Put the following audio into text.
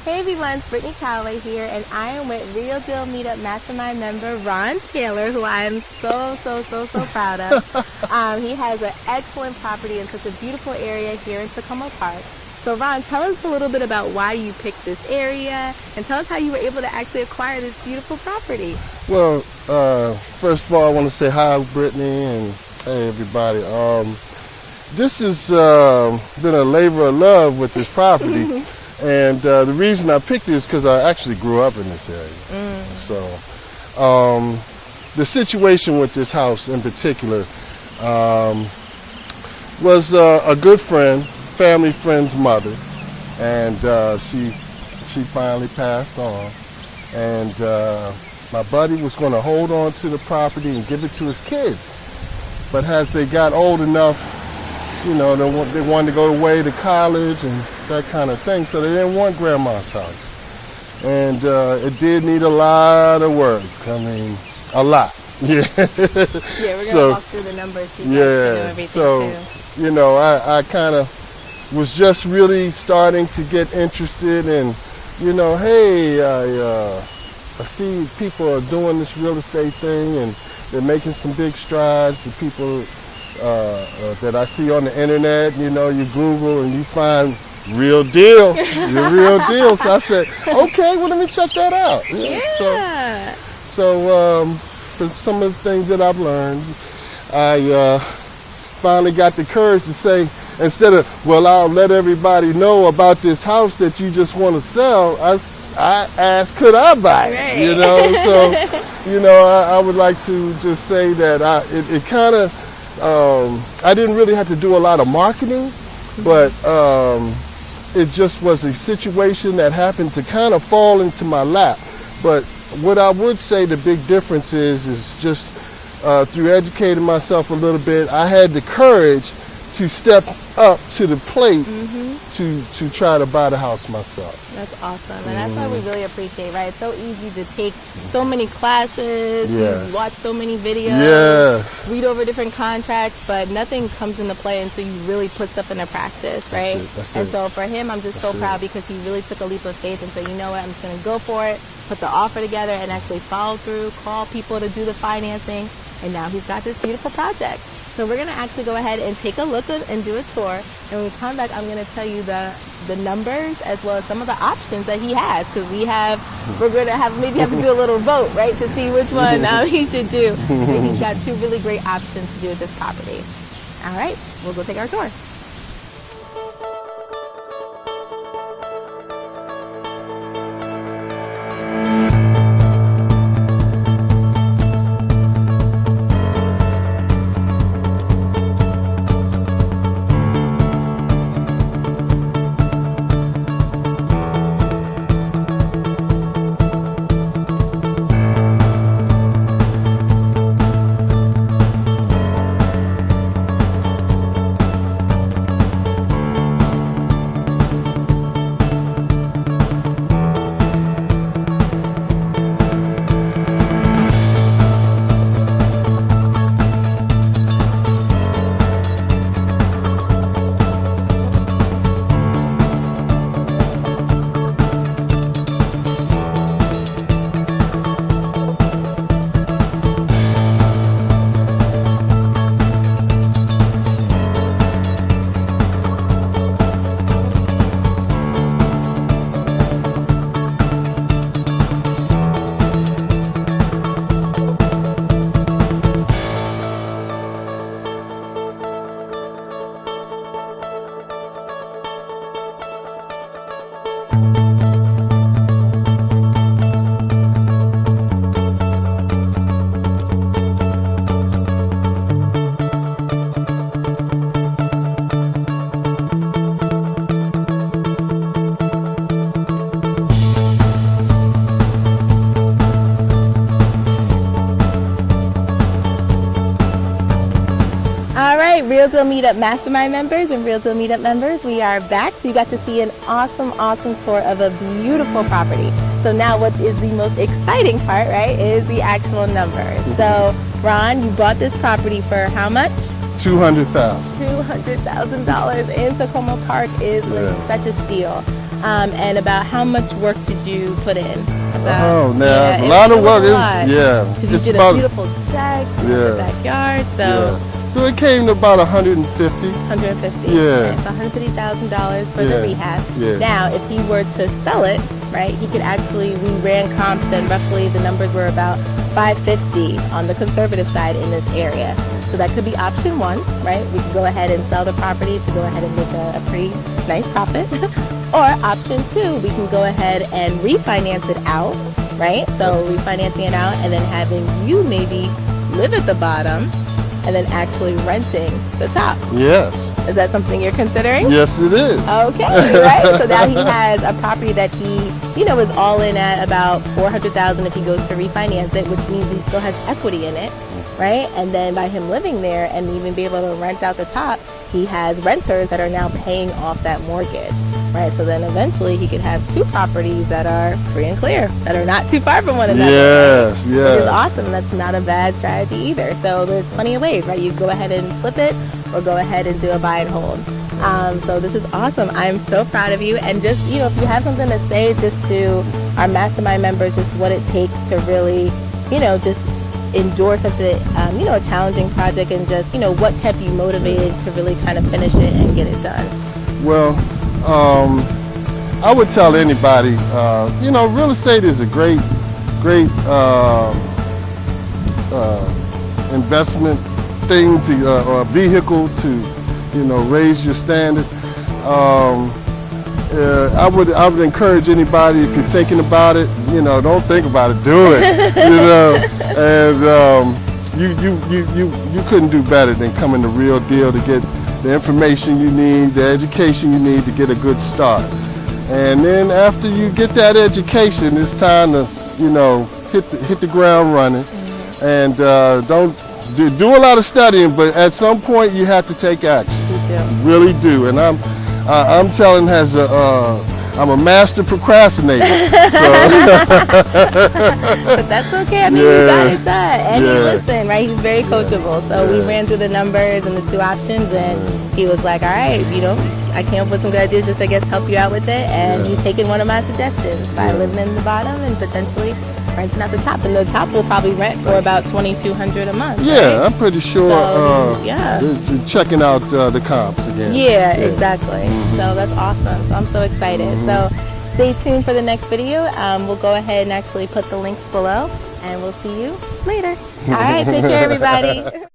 Hey everyone, it's Brittney Calloway here, and I am with Real Deal MeetUp Mastermind member Ron Taylor, who I am so proud of. He has an excellent property in such a beautiful area here in Tacoma Park. So Ron, tell us a little bit about why you picked this area, and tell us how you were able to actually acquire this beautiful property. Well, first of all, I want to say hi, Brittney, and hey everybody. This has been a labor of love with this property. And the reason I picked it is because I actually grew up in this area. So the situation with this house in particular was a good friend, family friend's mother, and she finally passed on. And my buddy was going to hold on to the property and give it to his kids. But as they got old enough, you know, they wanted to go away to college and that kind of thing, so they didn't want grandma's house. And it did need a lot of work. I mean, a lot. Yeah. Yeah, we're gonna walk through the numbers. So, you know, I kind of was just really starting to get interested in, you know, hey, I see people are doing this real estate thing and they're making some big strides. The people that I see on the internet, you know, you Google and you find Real Deal, the Real Deal. So I said, okay, well, let me check that out. Yeah. So for some of the things that I've learned, I finally got the courage to say, instead of, well, I'll let everybody know about this house that you just want to sell, I asked, could I buy it? Right. You know, so, you know, I would like to just say that it kind of, I didn't really have to do a lot of marketing, but it just was a situation that happened to kind of fall into my lap. But what I would say the big difference is just through educating myself a little bit, I had the courage to step up to the plate to try to buy the house myself. That's awesome, and that's what we really appreciate, right? It's so easy to take so many classes, you watch so many videos, read over different contracts, but nothing comes into play until you really put stuff into practice, right? That's and it. So for him, I'm just so proud because he really took a leap of faith and said, you know what, I'm just going to go for it, put the offer together, and actually follow through, call people to do the financing, and now he's got this beautiful project. So we're going to actually go ahead and take a look and do a tour. And when we come back, I'm going to tell you the numbers as well as some of the options that he has. Because we're going to maybe have to do a little vote, right, to see which one he should do. And he's got two really great options to do with this property. All right, we'll go take our tour. Real Deal MeetUp Mastermind members and Real Deal MeetUp members, we are back. So you got to see an awesome tour of a beautiful property. So now what is the most exciting part, right, is the actual numbers. So Ron, you bought this property for how much? $200,000. $200,000 in Tacoma Park is such a steal. And about how much work did you put in? A lot of work. Because you did a beautiful deck, the backyard. So it came to about 150. 150. Yeah. It's $150,000 for the rehab. Yeah. Now, if he were to sell it, right, he could actually, we ran comps and roughly the numbers were about 550 on the conservative side in this area. So that could be option one, right? We could go ahead and sell the property to go ahead and make a pretty nice profit. Or option two, we can go ahead and refinance it out, right? So refinancing it out and then having you maybe live at the bottom and then actually renting the top. Yes. Is that something you're considering? Yes, it is. Okay, right? So now he has a property that he, is all in at about $400,000 if he goes to refinance it, which means he still has equity in it, right? And then by him living there and even be able to rent out the top, he has renters that are now paying off that mortgage, right? So then eventually he could have two properties that are free and clear, that are not too far from one another. Yes, right? yes. Which is awesome. That's not a bad strategy either. So there's plenty of ways, right? You go ahead and flip it or go ahead and do a buy and hold. So this is awesome. I'm so proud of you. And just, if you have something to say just to our mastermind members, just what it takes to really, just endure such a, a challenging project and just, what kept you motivated to really kind of finish it and get it done? Well, I would tell anybody, real estate is a great investment thing or a vehicle to, raise your standard. I would encourage anybody, if you're thinking about it, don't think about it, do it. And you couldn't do better than coming to Real Deal to get the information you need, the education you need to get a good start. And then after you get that education, it's time to, hit the ground running. And don't do a lot of studying, but at some point you have to take action. You really do. And I'm telling I'm a master procrastinator. But that's okay. I mean, you got it done. And he listened, right? He's very coachable. So we ran through the numbers and the two options, and he was like, all right, I came up with some good ideas just, I guess, help you out with it. And he's taken one of my suggestions by living in the bottom and potentially renting out the top. And the top will probably rent for about $2,200 a month. Yeah, right? I'm pretty sure. So, checking out the comps again. Yeah, exactly. So that's awesome. So I'm so excited. So stay tuned for the next video. We'll go ahead and actually put the links below, and we'll see you later. All right, take care, everybody.